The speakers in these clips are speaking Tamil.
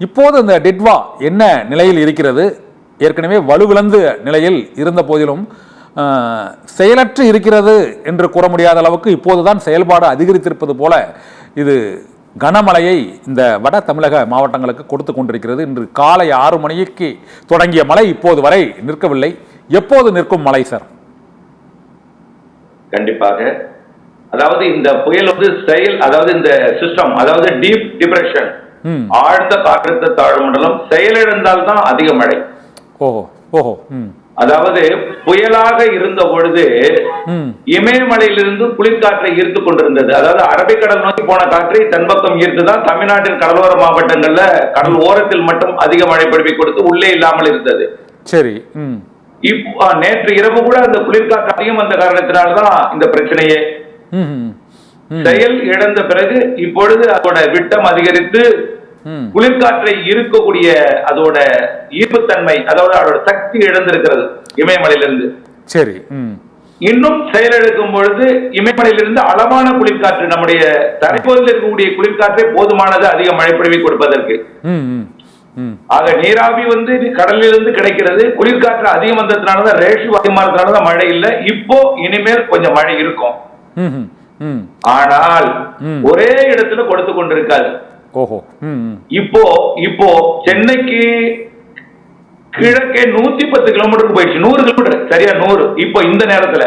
இப்போது இந்த டிட்வா என்ன நிலையில் இருக்கிறது? ஏற்கனவே வலுவிழந்த நிலையில் இருந்த போதிலும் செயலற்று இருக்கிறது என்று கூற முடியாத அளவுக்கு இப்போதுதான் செயல்பாடு அதிகரித்திருப்பது போல இது கனமழையை இந்த வட தமிழக மாவட்டங்களுக்கு கொடுத்து கொண்டிருக்கிறது. இன்று காலை 6 மணிக்கு தொடங்கிய மழை இப்போது வரை நிற்கவில்லை. எப்போது நிற்கும் மழை சார்? கண்டிப்பாக, அதாவது இந்த புயல் அதாவது இந்த சிஸ்டம், அதாவது டீப் டிப்ரெஷன், ஆழ்ந்த காற்றழுத்த தாழ்வு மண்டலம் செயலிழந்தால் தான் அதிக மழை. ஓஹோ ஓஹோ. அதாவது புயலாக இருந்த பொழுது இமயமலையிலிருந்து குளிர்காற்றை ஈர்த்து கொண்டிருந்தது. அதாவது அரபிக்கடல் நோக்கி போன காற்றை தென்பக்கம் ஈர்த்துதான் தமிழ்நாட்டின் கடலோர மாவட்டங்கள்ல கடல் ஓரத்தில் மட்டும் அதிக மழை பொழிவை கொடுத்து உள்ளே இல்லாமல் இருந்தது. சரி. நேற்று இரவு கூட அந்த குளிர்காற்று அதிகம் வந்த காரணத்தினால்தான் இந்த பிரச்சனையே. செயல் இழந்த பிறகு இப்பொழுது அதோட விட்டம் அதிகரித்து குளிர்காற்றை இருக்கக்கூடிய அதோட ஈர்ப்புத்தன்மை, அதோட சக்தி இழந்திருக்கிறது இமயமலையிலிருந்து. சரி. இன்னும் செயலிழக்கும் பொழுது இமயமலையிலிருந்து அளவான குளிர்காற்று, நம்முடைய தரைப்பகுதியில் இருக்கக்கூடிய குளிர்காற்றை போதுமானது அதிக மழை பொழிவை கொடுப்பதற்கு. ஆக நீராவி கடலிலிருந்து கிடைக்கிறது. குளிர்காற்று அதிகம் வந்ததுனாலதான், ரேஷு அதிகமானதுனாலதான் மழை இல்லை. இப்போ இனிமேல் கொஞ்சம் மழை இருக்கும். ஆனால் ஒரே இடத்துல கொடுத்து கொண்டிருக்காது. இப்போ சென்னைக்கு கிழக்கே 110 கிலோமீட்டருக்கு போயிடுச்சு. 100 கிலோமீட்டர், சரியா 100. இப்போ இந்த நேரத்துல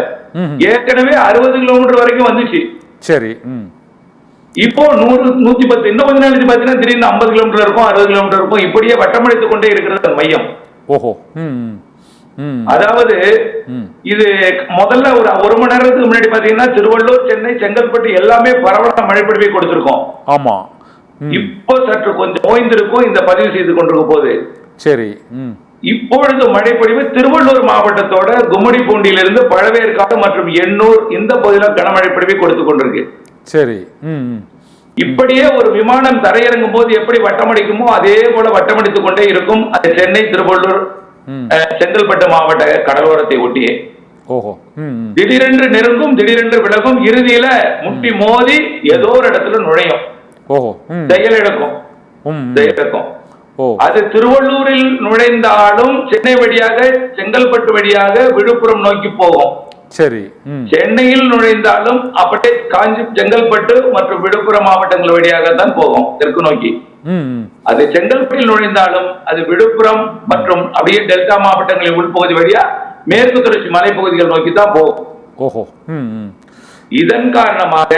ஏற்கனவே 60 கிலோமீட்டர் வரைக்கும் வந்துச்சு. சரி. இப்போ 100 110, இன்னும் கொஞ்ச நாள் பாத்தீங்கன்னா திடீர்னு 50 கிலோமீட்டர் இருக்கும், 60 கிலோமீட்டர் இருக்கும். இப்படியே வட்டமடைத்துக் கொண்டே இருக்கிறது மையம். ஓஹோ. அதாவது இது முதல்ல ஒரு மணி நேரத்துக்கு முன்னாடி பாத்தீங்கன்னா திருவள்ளூர், சென்னை, செங்கல்பட்டு எல்லாமே பரவலான மழை பொழிவை கொடுத்திருக்கோம். ஆமா. இப்போ சற்று கொஞ்சம் ஓய்ந்திருக்கும் இந்த பதிவு செய்து கொண்டிருக்கும் போது. சரி. இப்பொழுது மழைப்பொழிவு திருவள்ளூர் மாவட்டத்தோட கும்மிடிப்பூண்டியிலிருந்து பழவேற்காடு மற்றும் எண்ணூர் இந்த பகுதியில் கனமழை பொழிவை கொடுத்து கொண்டிருக்கு. சரி. இப்படியே ஒரு விமானம் தரையிறங்கும் போது எப்படி வட்டமடிக்குமோ அதே போல வட்டமடித்துக் கொண்டே இருக்கும். அது சென்னை, திருவள்ளூர், செங்கல்பட்டு மாவட்ட கடலோரத்தை ஒட்டியே. ஓஹோ. திடீரென்று நெருங்கும், திடீரென்று விலகும், இறுதியில முட்டி மோதி ஏதோ ஒரு இடத்துல நுழையும். செயலிழக்கும். அது திருவள்ளூரில் நுழைந்தாலும் சென்னை வழியாக, செங்கல்பட்டு வழியாக விழுப்புரம் நோக்கி போகும். சரி. சென்னையில் நுழைந்தாலும் அப்படியே காஞ்சி, செங்கல்பட்டு மற்றும் விழுப்புரம் மாவட்டங்கள் வழியாக தான் போகும் தெற்கு நோக்கி. அது செங்கல்பட்டில் நுழைந்தாலும் அது விழுப்புரம் மற்றும் அப்படியே டெல்டா மாவட்டங்களின் உள்பகுதி வழியா மேற்கு தொடர்ச்சி மலைப்பகுதிகள் நோக்கி தான் போகும். ஓஹோ. இதன் காரணமாக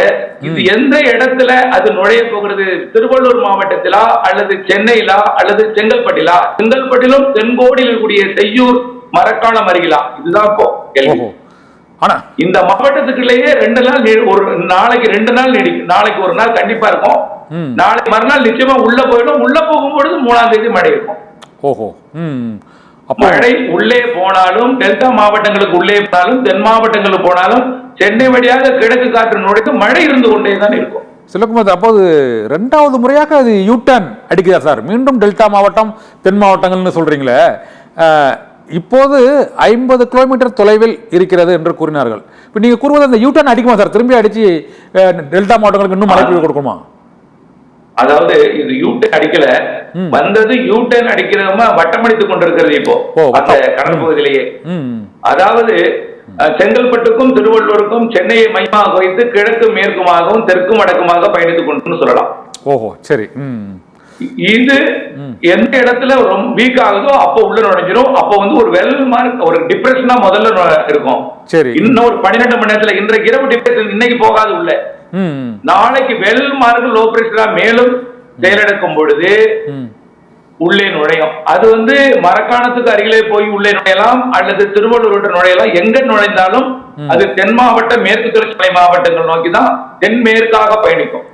இது எந்த இடத்துல அது நுழைய போகிறது? திருவள்ளூர் மாவட்டத்திலா அல்லது சென்னையிலா அல்லது செங்கல்பட்டிலா? செங்கல்பட்டிலும் தென்கோடியில் இருக்கக்கூடிய செய்யூர், மரக்காணம் அருகிலா? இதுதான் இப்போ கேள்வி. இந்த மாவட்டத்துக்குள்ளேயே 2 நாள், ஒரு நாளைக்கு 2 நாள் நீடிக்கும். நாளைக்கு ஒரு நாள் கண்டிப்பா இருக்கும். நாளைக்கு மறுநாள் நிச்சயமா உள்ள போயிடும். உள்ள போகும்பொழுது 3ஆம் தேதி மழை இருக்கும். ஓஹோ. மழை உள்ளே போனாலும், டெல்டா மாவட்டங்களுக்கு உள்ளே போனாலும், தென் மாவட்டங்களுக்கு போனாலும், சென்னை வழியாக கிழக்கு காற்று நுழைத்து மழை இருந்து கொண்டே தான் இருக்கும். சிலகுமார், அப்போது 2வது முறையாக அது யூட்டர்ன் அடிக்குதா சார்? மீண்டும் டெல்டா மாவட்டம், தென் மாவட்டங்கள்னு சொல்றீங்களே, இப்போது 50 கிலோமீட்டர் தொலைவில் இருக்கிறது என்று கூறினார்கள். இப்போ நீங்க கூறுவது அந்த யூட்டர்ன் அடிக்குமா சார்? திரும்பி அடிச்சு டெல்டா மாவட்டங்களுக்கு இன்னும் மழை பெய்ய கொடுக்குமா? அதாவது இது யூட்டர்ன் அடிக்கல, வந்தது யூட்டர்ன் அடிக்கிறவங்க வட்டமடித்துக் கொண்டிருக்கிறது இப்போ அந்த கடல் பகுதியிலேயே. அதாவது செங்கல்பட்டுக்கும் திருவள்ளூருக்கும் சென்னையை மையமாக வைத்து கிழக்கு மேற்குமாகவும் தெற்கு வடக்குமாக பயணித்துக் கொண்டு சொல்லலாம். ஓஹோ. சரி. இது எந்த இடத்துல ரொம்ப வீக் ஆகுதோ அப்போ உள்ள நுழைஞ்சிரும். அப்போ ஒரு வெல் மார்க், ஒரு டிப்ரெஷனா முதல்ல இருக்கும். இன்னும் ஒரு 12 மணி நேரத்துல, இன்றைக்கு இரவு டிப்ரெஷன், இன்னைக்கு போகாது உள்ள. நாளைக்கு வெல் மார்க் லோ பிரஷரா மேலும் செயலிழக்கும் பொழுது உள்ளே நுழையும். அது மரக்காணத்துக்கு அருகிலே போய் உள்ளே நுழையலாம் அல்லது திருவள்ளூர் நுழையலாம். எங்க நுழைந்தாலும் அது தென் மாவட்ட, மேற்கு தொடர்ச்சி மலை மாவட்டங்கள் நோக்கி தான் தென்மேற்காக பயணிக்கும்.